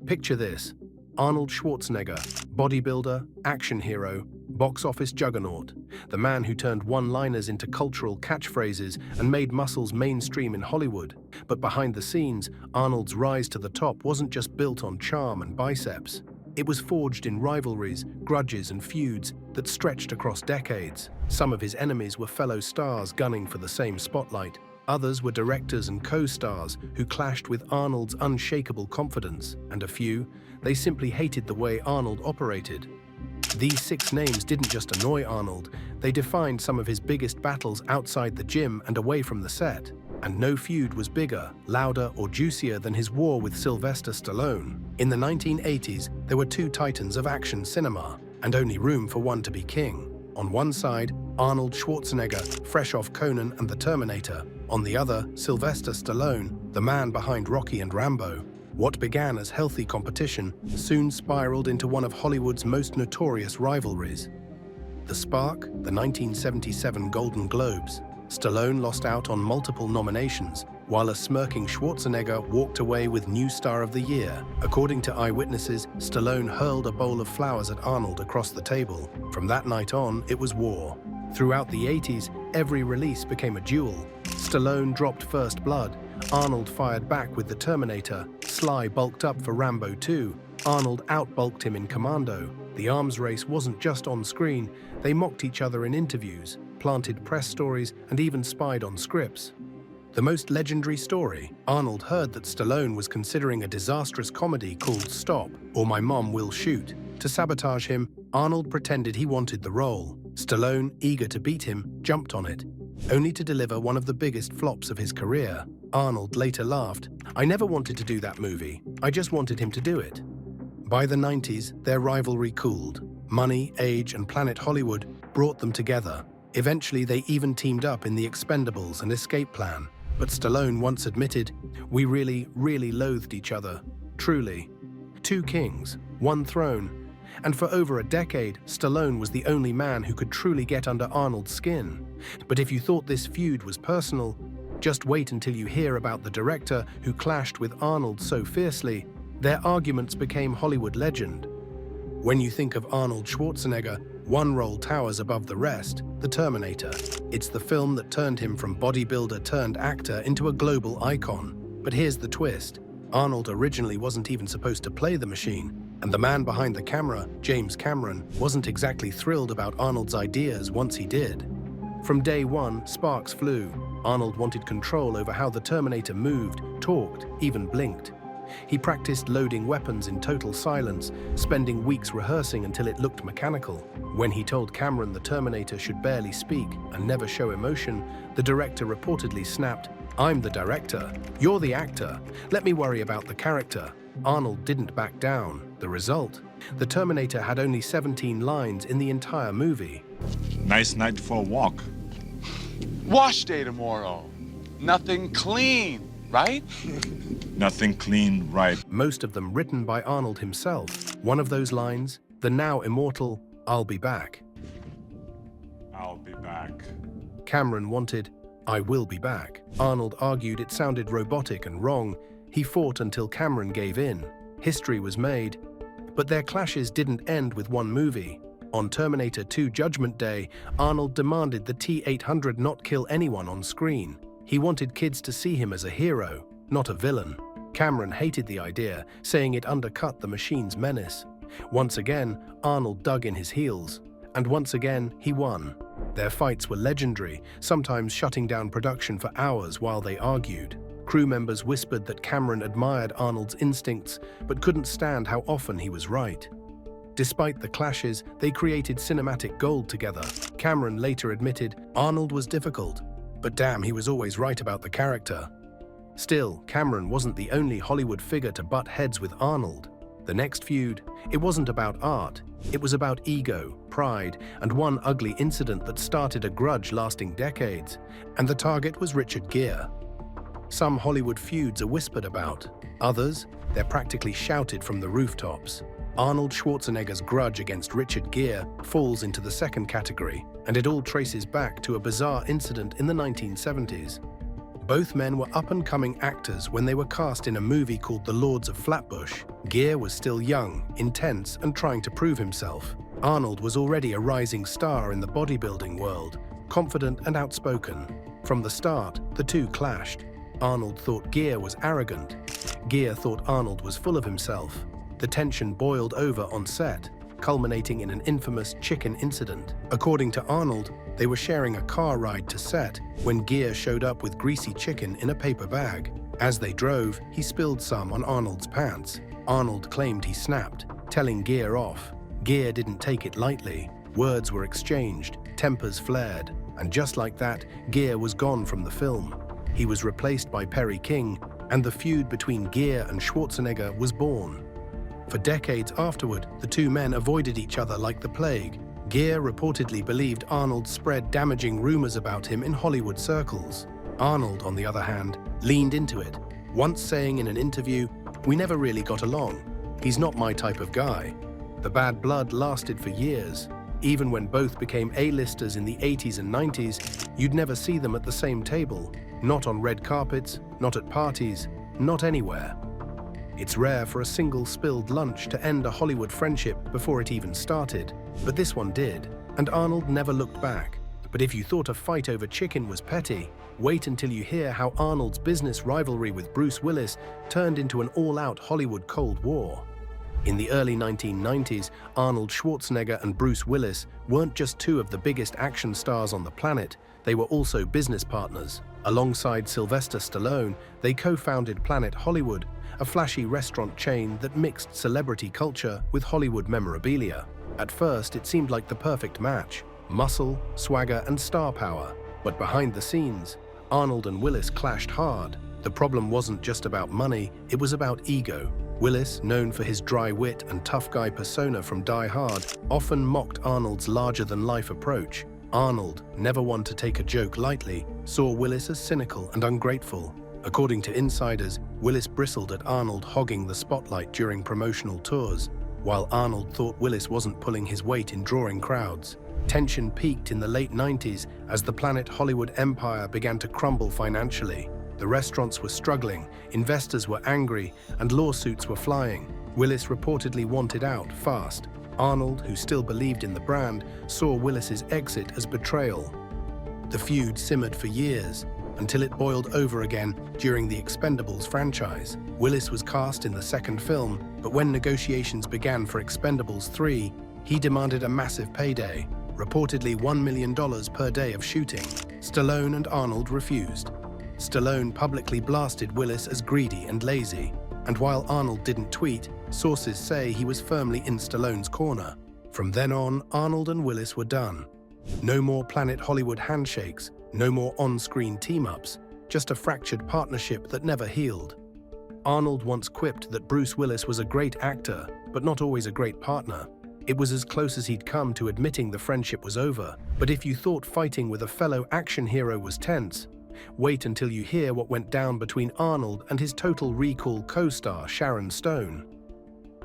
Picture this: Arnold Schwarzenegger, bodybuilder, action hero, box office juggernaut, the man who turned one-liners into cultural catchphrases and made muscles mainstream in Hollywood. But behind the scenes, Arnold's rise to the top wasn't just built on charm and biceps. It was forged in rivalries, grudges, and feuds that stretched across decades. Some of his enemies were fellow stars gunning for the same spotlight. Others were directors and co-stars who clashed with Arnold's unshakable confidence. And a few, they simply hated the way Arnold operated. These 6 names didn't just annoy Arnold, they defined some of his biggest battles outside the gym and away from the set. And no feud was bigger, louder, or juicier than his war with Sylvester Stallone. In the 1980s, there were 2 titans of action cinema, and only room for one to be king. On one side, Arnold Schwarzenegger, fresh off Conan and the Terminator. On the other, Sylvester Stallone, the man behind Rocky and Rambo. What began as healthy competition soon spiraled into one of Hollywood's most notorious rivalries. The spark, the 1977 Golden Globes. Stallone lost out on multiple nominations, while a smirking Schwarzenegger walked away with New Star of the Year. According to eyewitnesses, Stallone hurled a bowl of flowers at Arnold across the table. From that night on, it was war. Throughout the 80s, every release became a duel. Stallone dropped First Blood, Arnold fired back with the Terminator, Sly bulked up for Rambo 2, Arnold outbulked him in Commando. The arms race wasn't just on screen, they mocked each other in interviews, planted press stories, and even spied on scripts. The most legendary story: Arnold heard that Stallone was considering a disastrous comedy called Stop, or My Mom Will Shoot. To sabotage him, Arnold pretended he wanted the role. Stallone, eager to beat him, jumped on it, only to deliver one of the biggest flops of his career. Arnold later laughed, "I never wanted to do that movie, I just wanted him to do it." By the 90s, their rivalry cooled. Money, age, and Planet Hollywood brought them together. Eventually, they even teamed up in The Expendables and Escape Plan. But Stallone once admitted, "We really loathed each other. Truly. 2 kings, 1 throne." And for over a decade, Stallone was the only man who could truly get under Arnold's skin. But if you thought this feud was personal, just wait until you hear about the director who clashed with Arnold so fiercely, their arguments became Hollywood legend. When you think of Arnold Schwarzenegger, one role towers above the rest: The Terminator. It's the film that turned him from bodybuilder turned actor into a global icon. But here's the twist: Arnold originally wasn't even supposed to play the machine, and the man behind the camera, James Cameron, wasn't exactly thrilled about Arnold's ideas once he did. From day one, sparks flew. Arnold wanted control over how the Terminator moved, talked, even blinked. He practiced loading weapons in total silence, spending weeks rehearsing until it looked mechanical. When he told Cameron the Terminator should barely speak and never show emotion, the director reportedly snapped, "I'm the director, you're the actor, let me worry about the character." Arnold didn't back down. The result? The Terminator had only 17 lines in the entire movie. Nice night for a walk. Wash day tomorrow. Nothing clean, right? Nothing clean, right? Most of them written by Arnold himself. One of those lines, the now immortal, "I'll be back." I'll be back. Cameron wanted, "I will be back." Arnold argued it sounded robotic and wrong. He fought until Cameron gave in. History was made. But their clashes didn't end with one movie. On Terminator 2 Judgment Day, Arnold demanded the T-800 not kill anyone on screen. He wanted kids to see him as a hero, not a villain. Cameron hated the idea, saying it undercut the machine's menace. Once again, Arnold dug in his heels. And once again, he won. Their fights were legendary, sometimes shutting down production for hours while they argued. Crew members whispered that Cameron admired Arnold's instincts, but couldn't stand how often he was right. Despite the clashes, they created cinematic gold together. Cameron later admitted Arnold was difficult, but damn, he was always right about the character. Still, Cameron wasn't the only Hollywood figure to butt heads with Arnold. The next feud, it wasn't about art. It was about ego, pride, and one ugly incident that started a grudge lasting decades. And the target was Richard Gere. Some Hollywood feuds are whispered about. Others, they're practically shouted from the rooftops. Arnold Schwarzenegger's grudge against Richard Gere falls into the second category, and it all traces back to a bizarre incident in the 1970s. Both men were up-and-coming actors when they were cast in a movie called The Lords of Flatbush. Gere was still young, intense, and trying to prove himself. Arnold was already a rising star in the bodybuilding world, confident and outspoken. From the start, the two clashed. Arnold thought Gere was arrogant. Gere thought Arnold was full of himself. The tension boiled over on set, culminating in an infamous chicken incident. According to Arnold, they were sharing a car ride to set when Gere showed up with greasy chicken in a paper bag. As they drove, he spilled some on Arnold's pants. Arnold claimed he snapped, telling Gere off. Gere didn't take it lightly. Words were exchanged, tempers flared, and just like that, Gere was gone from the film. He was replaced by Perry King, and the feud between Gere and Schwarzenegger was born. For decades afterward, the two men avoided each other like the plague. Gere reportedly believed Arnold spread damaging rumors about him in Hollywood circles. Arnold, on the other hand, leaned into it, once saying in an interview, "We never really got along. He's not my type of guy." The bad blood lasted for years. Even when both became A-listers in the 80s and 90s, you'd never see them at the same table. Not on red carpets, not at parties, not anywhere. It's rare for a single spilled lunch to end a Hollywood friendship before it even started, but this one did, and Arnold never looked back. But if you thought a fight over chicken was petty, wait until you hear how Arnold's business rivalry with Bruce Willis turned into an all-out Hollywood Cold War. In the early 1990s, Arnold Schwarzenegger and Bruce Willis weren't just two of the biggest action stars on the planet, they were also business partners. Alongside Sylvester Stallone, they co-founded Planet Hollywood, a flashy restaurant chain that mixed celebrity culture with Hollywood memorabilia. At first, it seemed like the perfect match: muscle, swagger, and star power. But behind the scenes, Arnold and Willis clashed hard. The problem wasn't just about money, it was about ego. Willis, known for his dry wit and tough guy persona from Die Hard, often mocked Arnold's larger-than-life approach. Arnold, never one to take a joke lightly, saw Willis as cynical and ungrateful. According to insiders, Willis bristled at Arnold hogging the spotlight during promotional tours, while Arnold thought Willis wasn't pulling his weight in drawing crowds. Tension peaked in the late 90s as the Planet Hollywood empire began to crumble financially. The restaurants were struggling, investors were angry, and lawsuits were flying. Willis reportedly wanted out fast. Arnold, who still believed in the brand, saw Willis's exit as betrayal. The feud simmered for years, until it boiled over again during the Expendables franchise. Willis was cast in the second film, but when negotiations began for Expendables 3, he demanded a massive payday, reportedly $1 million per day of shooting. Stallone and Arnold refused. Stallone publicly blasted Willis as greedy and lazy, and while Arnold didn't tweet, sources say he was firmly in Stallone's corner. From then on, Arnold and Willis were done. No more Planet Hollywood handshakes, no more on-screen team-ups, just a fractured partnership that never healed. Arnold once quipped that Bruce Willis was a great actor, but not always a great partner. It was as close as he'd come to admitting the friendship was over. But if you thought fighting with a fellow action hero was tense, wait until you hear what went down between Arnold and his Total Recall co-star Sharon Stone.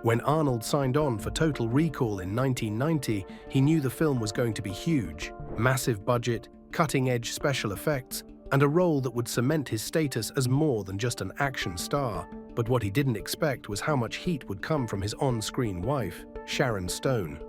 When Arnold signed on for Total Recall in 1990, he knew the film was going to be huge. Massive budget, cutting-edge special effects, and a role that would cement his status as more than just an action star. But what he didn't expect was how much heat would come from his on-screen wife, Sharon Stone.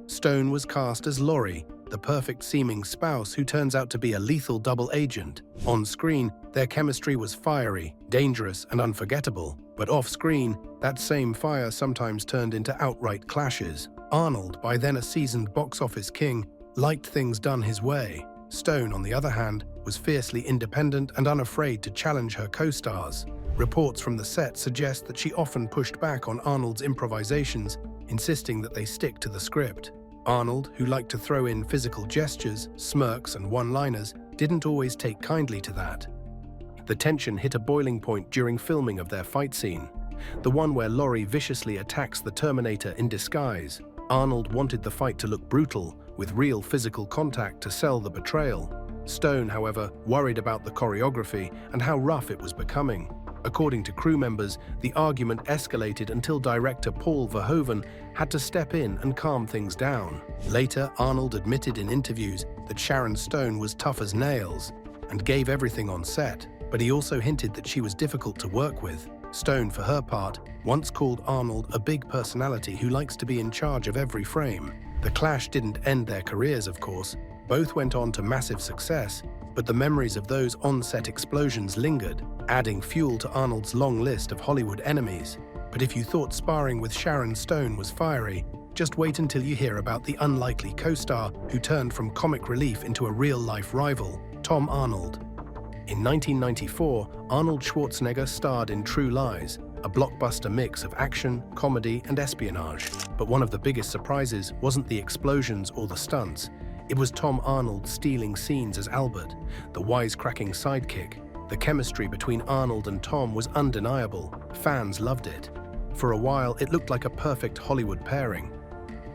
Stone was cast as Laurie, the perfect-seeming spouse who turns out to be a lethal double agent. On screen, their chemistry was fiery, dangerous, and unforgettable. But off-screen, that same fire sometimes turned into outright clashes. Arnold, by then a seasoned box office king, liked things done his way. Stone, on the other hand, was fiercely independent and unafraid to challenge her co-stars. Reports from the set suggest that she often pushed back on Arnold's improvisations, insisting that they stick to the script. Arnold, who liked to throw in physical gestures, smirks, and one-liners, didn't always take kindly to that. The tension hit a boiling point during filming of their fight scene, the one where Laurie viciously attacks the Terminator in disguise. Arnold wanted the fight to look brutal, with real physical contact to sell the betrayal. Stone, however, worried about the choreography and how rough it was becoming. According to crew members, the argument escalated until director Paul Verhoeven had to step in and calm things down. Later, Arnold admitted in interviews that Sharon Stone was tough as nails and gave everything on set. but he also hinted that she was difficult to work with. Stone, for her part, once called Arnold a big personality who likes to be in charge of every frame. The clash didn't end their careers, of course. Both went on to massive success, but the memories of those on-set explosions lingered, adding fuel to Arnold's long list of Hollywood enemies. But if you thought sparring with Sharon Stone was fiery, just wait until you hear about the unlikely co-star who turned from comic relief into a real-life rival, Tom Arnold. In 1994, Arnold Schwarzenegger starred in True Lies, a blockbuster mix of action, comedy, and espionage. But one of the biggest surprises wasn't the explosions or the stunts. It was Tom Arnold stealing scenes as Albert, the wisecracking sidekick. The chemistry between Arnold and Tom was undeniable. Fans loved it. For a while, it looked like a perfect Hollywood pairing.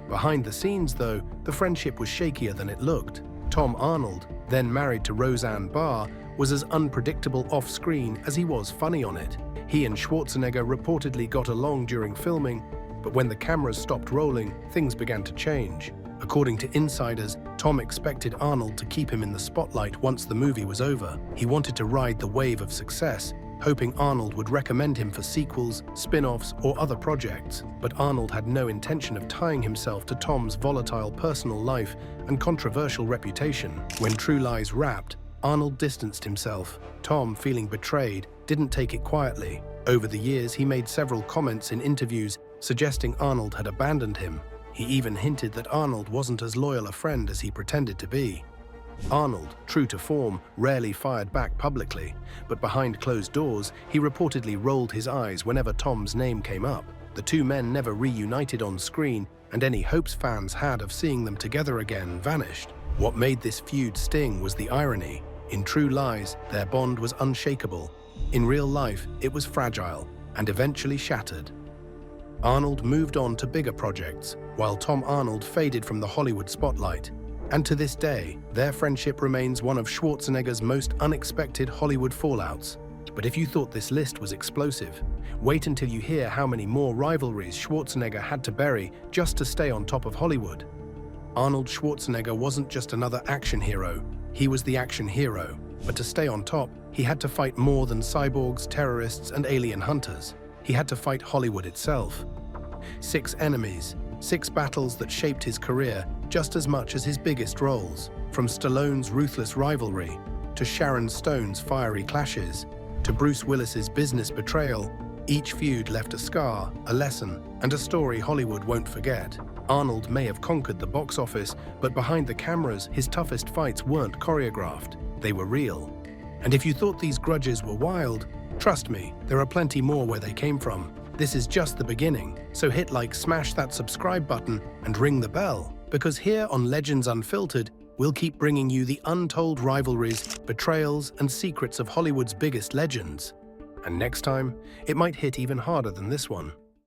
Behind the scenes, though, the friendship was shakier than it looked. Tom Arnold, then married to Roseanne Barr, was as unpredictable off-screen as he was funny on it. He and Schwarzenegger reportedly got along during filming, but when the cameras stopped rolling, things began to change. According to insiders, Tom expected Arnold to keep him in the spotlight once the movie was over. He wanted to ride the wave of success, hoping Arnold would recommend him for sequels, spin-offs, or other projects. But Arnold had no intention of tying himself to Tom's volatile personal life and controversial reputation. When True Lies wrapped, Arnold distanced himself. Tom, feeling betrayed, didn't take it quietly. Over the years, he made several comments in interviews suggesting Arnold had abandoned him. He even hinted that Arnold wasn't as loyal a friend as he pretended to be. Arnold, true to form, rarely fired back publicly, but behind closed doors, he reportedly rolled his eyes whenever Tom's name came up. The two men never reunited on screen, and any hopes fans had of seeing them together again vanished. What made this feud sting was the irony. In True Lies, their bond was unshakable. In real life, it was fragile and eventually shattered. Arnold moved on to bigger projects, while Tom Arnold faded from the Hollywood spotlight. And to this day, their friendship remains one of Schwarzenegger's most unexpected Hollywood fallouts. But if you thought this list was explosive, wait until you hear how many more rivalries Schwarzenegger had to bury just to stay on top of Hollywood. Arnold Schwarzenegger wasn't just another action hero, he was the action hero. But to stay on top, he had to fight more than cyborgs, terrorists, and alien hunters. He had to fight Hollywood itself. 6 enemies, 6 battles that shaped his career just as much as his biggest roles. From Stallone's ruthless rivalry, to Sharon Stone's fiery clashes, to Bruce Willis's business betrayal, each feud left a scar, a lesson, and a story Hollywood won't forget. Arnold may have conquered the box office, but behind the cameras, his toughest fights weren't choreographed. They were real. And if you thought these grudges were wild, trust me, there are plenty more where they came from. This is just the beginning, so hit like, smash that subscribe button, and ring the bell. Because here on Legends Unfiltered, we'll keep bringing you the untold rivalries, betrayals, and secrets of Hollywood's biggest legends. And next time, it might hit even harder than this one.